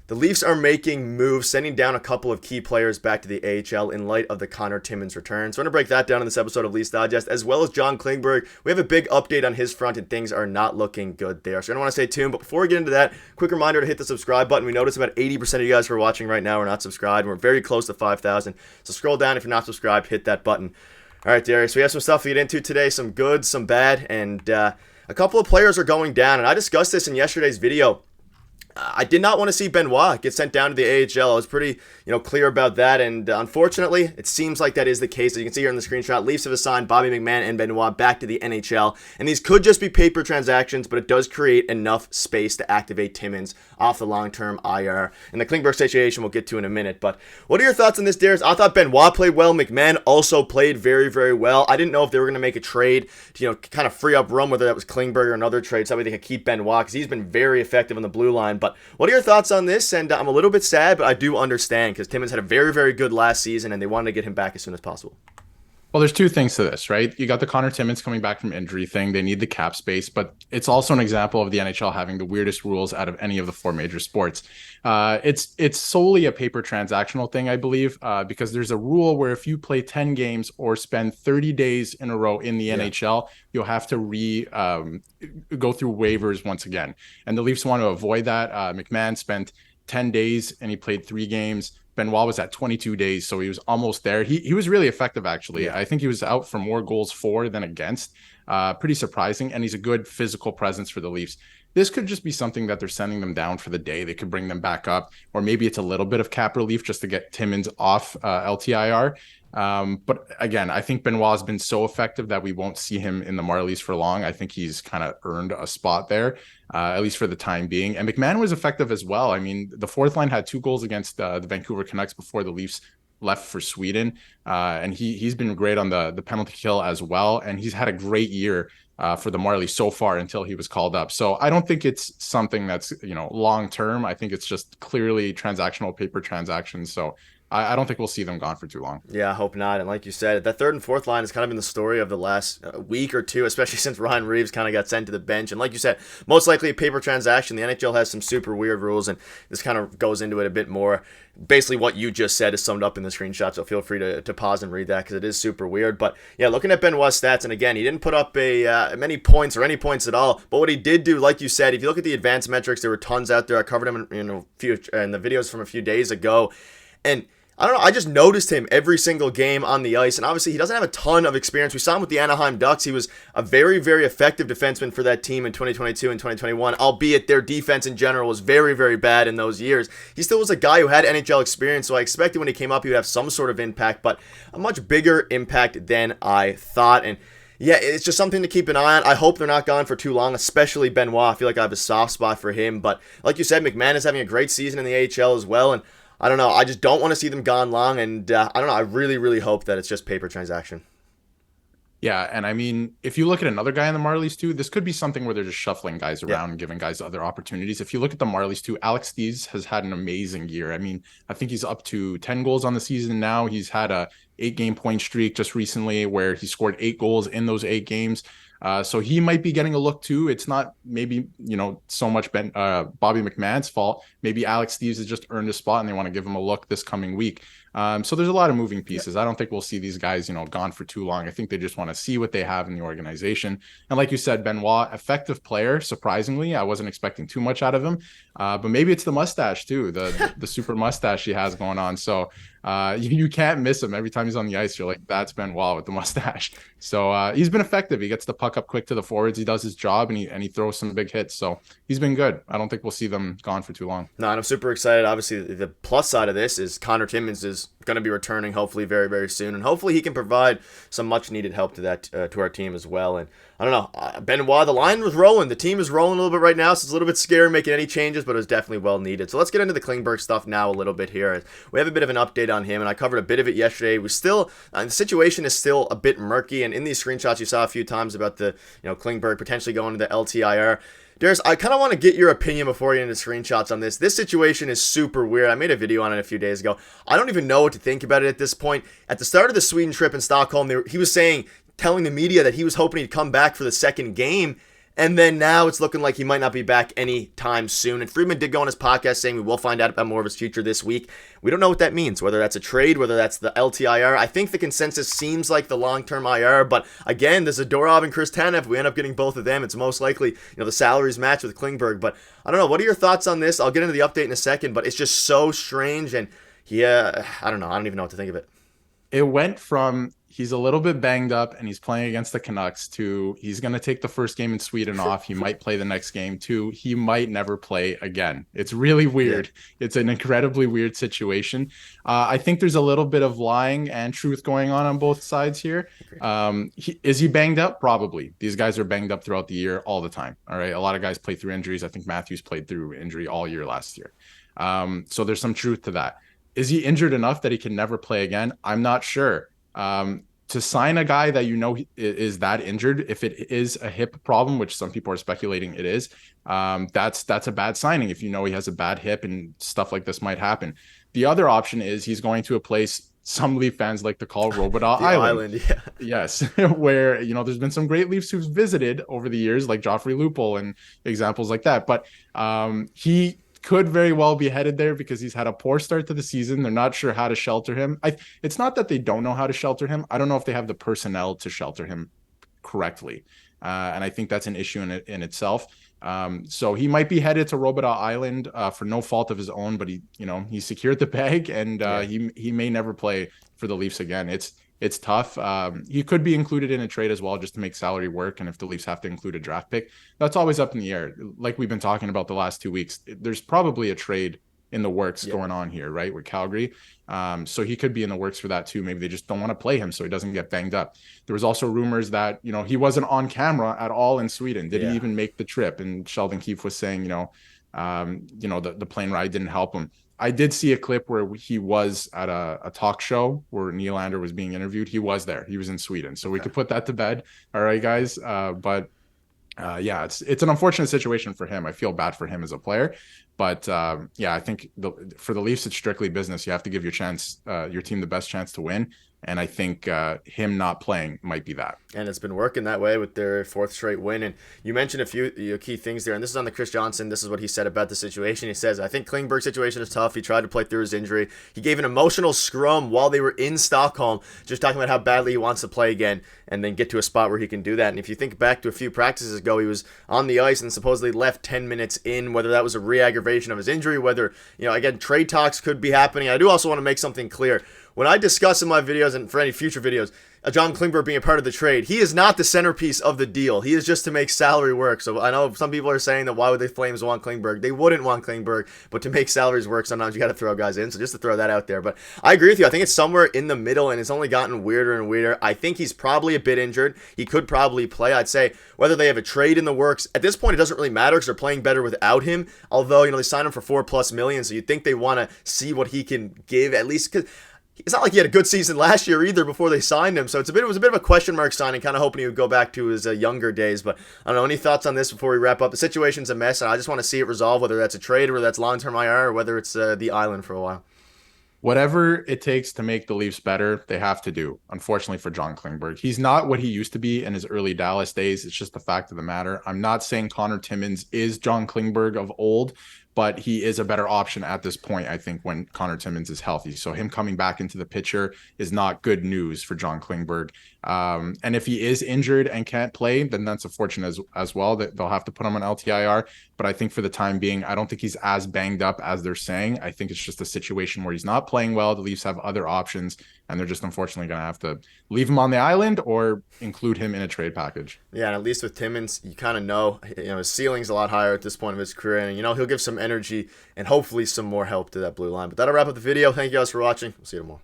The Leafs are making moves, sending down a couple of key players back to the AHL in light of the Conor Timmins return. So I'm going to break that down in this episode of Leafs Digest, as well as John Klingberg. We have a big update on his front, and things are not looking good there. So I don't want to stay tuned, but before we get into that, quick reminder to hit the subscribe button. We notice about 80% of you guys who are watching right now are not subscribed, and we're very close to 5,000. So scroll down if you're not subscribed, hit that button. All right, Darius, we have some stuff to get into today, some good, some bad, and a couple of players are going down, and I discussed this in yesterday's video. I did not want to see Benoit get sent down to the AHL. I was pretty, clear about that, and unfortunately, it seems like that is the case. As you can see here in the screenshot, Leafs have assigned Bobby McMann and Benoit back to the NHL, and these could just be paper transactions, but it does create enough space to activate Timmins off the long-term IR. And the Klingberg situation we'll get to in a minute, but what are your thoughts on this, Darius? I thought Benoit played well. McMahon also played very, very well. I didn't know if they were going to make a trade to, kind of free up room, whether that was Klingberg or another trade, so that way they could keep Benoit, because he's been very effective on the blue line. But what are your thoughts on this? And I'm a little bit sad, but I do understand, because Timmins had a very, very good last season, and they wanted to get him back as soon as possible. Well, there's two things to this, right? You got the Conor Timmins coming back from injury thing. They need the cap space, but it's also an example of the NHL having the weirdest rules out of any of the four major sports. It's solely a paper transactional thing, I believe, because there's a rule where if you play 10 games or spend 30 days in a row in the NHL, you'll have to go through waivers once again. And the Leafs want to avoid that. McMahon spent 10 days and he played 3 games. Benoit was at 22 days, so he was almost there. He was really effective, actually. Yeah. I think he was out for more goals for than against. Pretty surprising, and he's a good physical presence for the Leafs. This could just be something that they're sending them down for the day. They could bring them back up, or maybe it's a little bit of cap relief just to get Timmins off LTIR. But again, I think Benoit has been so effective that we won't see him in the Marlies for long. I think he's kind of earned a spot there, at least for the time being. And McMahon was effective as well. I mean, the fourth line had 2 goals against the Vancouver Canucks before the Leafs left for Sweden. And he's been great on the penalty kill as well. And he's had a great year for the Marlies so far until he was called up. So I don't think it's something that's, long term. I think it's just clearly transactional paper transactions. So I don't think we'll see them gone for too long. Yeah, I hope not. And like you said, that third and fourth line has kind of been the story of the last week or two, especially since Ryan Reeves kind of got sent to the bench. And like you said, most likely a paper transaction. The NHL has some super weird rules, and this kind of goes into it a bit more. Basically, what you just said is summed up in the screenshot, so feel free to pause and read that, because it is super weird. But yeah, looking at Benoit's stats, and again, he didn't put up many points or any points at all. But what he did do, like you said, if you look at the advanced metrics, there were tons out there. I covered them in the videos from a few days ago, and I don't know, I just noticed him every single game on the ice, and obviously he doesn't have a ton of experience. We saw him with the Anaheim Ducks. He was a very, very effective defenseman for that team in 2022 and 2021, albeit their defense in general was very, very bad in those years. He still was a guy who had NHL experience, so I expected when he came up he would have some sort of impact, but a much bigger impact than I thought. And yeah, it's just something to keep an eye on. I hope they're not gone for too long, especially Benoit. I feel like I have a soft spot for him, but like you said, McMahon is having a great season in the AHL as well, and I don't know. I just don't want to see them gone long, and I don't know. I really, really hope that it's just paper transaction. Yeah, and I mean, if you look at another guy in the Marlies too, this could be something where they're just shuffling guys around and giving guys other opportunities. If you look at the Marlies too, Alex Steeves has had an amazing year. I mean, I think he's up to 10 goals on the season now. He's had a 8-game point streak just recently where he scored 8 goals in those 8 games. So he might be getting a look too. It's not maybe, so much Bobby McMahon's fault. Maybe Alex Steeves has just earned a spot and they want to give him a look this coming week. So there's a lot of moving pieces. I don't think we'll see these guys, gone for too long. I think they just want to see what they have in the organization. And like you said, Benoit, effective player. Surprisingly, I wasn't expecting too much out of him. But maybe it's the mustache too, the super mustache he has going on. So you can't miss him. Every time he's on the ice, you're like, that's Benoit with the mustache. So he's been effective. He gets the puck up quick to the forwards. He does his job, and he throws some big hits. So he's been good. I don't think we'll see them gone for too long. No, and I'm super excited. Obviously, the plus side of this is Conor Timmins is going to be returning hopefully very, very soon, and hopefully he can provide some much needed help to our team as well. And I don't know, Benoit, the line was rolling. The team is rolling a little bit right now, so it's a little bit scary making any changes, but it was definitely well needed. So let's get into the Klingberg stuff now a little bit here. We have a bit of an update on him, and I covered a bit of it yesterday. The situation is still a bit murky, and in these screenshots you saw a few times about the Klingberg potentially going to the LTIR. Darius, I kind of want to get your opinion before you get into screenshots on this. This situation is super weird. I made a video on it a few days ago. I don't even know what to think about it at this point. At the start of the Sweden trip in Stockholm, he was telling the media that he was hoping he'd come back for the second game. And then now it's looking like he might not be back anytime soon. And Friedman did go on his podcast saying we will find out about more of his future this week. We don't know what that means, whether that's a trade, whether that's the LTIR. I think the consensus seems like the long-term IR, but again, there's Zadorov and Chris Tanev. If we end up getting both of them, it's most likely, the salaries match with Klingberg. But I don't know. What are your thoughts on this? I'll get into the update in a second, but it's just so strange. And yeah, I don't know. I don't even know what to think of it. It went from he's a little bit banged up and he's playing against the Canucks to he's going to take the first game in Sweden off. He might play the next game to he might never play again. It's really weird. Yeah. It's an incredibly weird situation. I think there's a little bit of lying and truth going on both sides here. Is he banged up? Probably. These guys are banged up throughout the year all the time. All right. A lot of guys play through injuries. I think Matthews played through injury all year last year. So there's some truth to that. Is he injured enough that he can never play again? I'm not sure. To sign a guy that is that injured, if it is a hip problem, which some people are speculating it is, that's a bad signing. If he has a bad hip and stuff like this might happen. The other option is he's going to a place some Leaf fans like to call Robidas Island. Yeah. Yes, where there's been some great Leafs who've visited over the years, like Joffrey Lupul and examples like that. But he could very well be headed there because he's had a poor start to the season. They're not sure how to shelter him. It's not that they don't know how to shelter him. I don't know if they have the personnel to shelter him correctly. And I think that's an issue in itself. So he might be headed to Robidas Island for no fault of his own, but he secured the bag and he may never play for the Leafs again. It's tough. He could be included in a trade as well, just to make salary work. And if the Leafs have to include a draft pick, that's always up in the air. Like we've been talking about the last 2 weeks, there's probably a trade in the works going on here, right? With Calgary. So he could be in the works for that too. Maybe they just don't want to play him so he doesn't get banged up. There was also rumors that, he wasn't on camera at all in Sweden. Did he even make the trip? And Sheldon Keefe was saying, the plane ride didn't help him. I did see a clip where he was at a talk show where Nylander was being interviewed. He was there. He was in Sweden. So we could put that to bed. All right, guys. It's an unfortunate situation for him. I feel bad for him as a player. But I think for the Leafs, it's strictly business. You have to give your team the best chance to win. And I think him not playing might be that. And it's been working that way with their fourth straight win. And you mentioned a few key things there. And this is on the Chris Johnson. This is what he said about the situation. He says, I think Klingberg's situation is tough. He tried to play through his injury. He gave an emotional scrum while they were in Stockholm, just talking about how badly he wants to play again and then get to a spot where he can do that. And if you think back to a few practices ago, he was on the ice and supposedly left 10 minutes in, whether that was a re-aggravation of his injury, whether, again, trade talks could be happening. I do also want to make something clear. When I discuss in my videos and for any future videos, John Klingberg being a part of the trade, he is not the centerpiece of the deal. He is just to make salary work. So I know some people are saying that why would the Flames want Klingberg? They wouldn't want Klingberg, but to make salaries work, sometimes you got to throw guys in. So just to throw that out there. But I agree with you. I think it's somewhere in the middle, and it's only gotten weirder and weirder. I think he's probably a bit injured. He could probably play. I'd say whether they have a trade in the works, at this point, it doesn't really matter because they're playing better without him. Although, they signed him for $4+ million, so you'd think they want to see what he can give, at least because it's not like he had a good season last year either before they signed him. So it was a bit of a question mark signing, kind of hoping he would go back to his younger days. But I don't know, any thoughts on this before we wrap up? The situation's a mess, and I just want to see it resolved, whether that's a trade, or whether that's long-term IR, or whether it's the island for a while. Whatever it takes to make the Leafs better, they have to do, unfortunately, for John Klingberg. He's not what he used to be in his early Dallas days. It's just the fact of the matter. I'm not saying Conor Timmins is John Klingberg of old, but he is a better option at this point, I think, when Conor Timmins is healthy. So him coming back into the picture is not good news for John Klingberg. And if he is injured and can't play, then that's unfortunate as well. That they'll have to put him on LTIR. But I think for the time being, I don't think he's as banged up as they're saying. I think it's just a situation where he's not playing well. The Leafs have other options, and they're just unfortunately going to have to leave him on the island or include him in a trade package. Yeah, and at least with Timmins, you kind of know, his ceiling's a lot higher at this point of his career, and he'll give some energy and hopefully some more help to that blue line. But that'll wrap up the video. Thank you guys for watching. We'll see you tomorrow.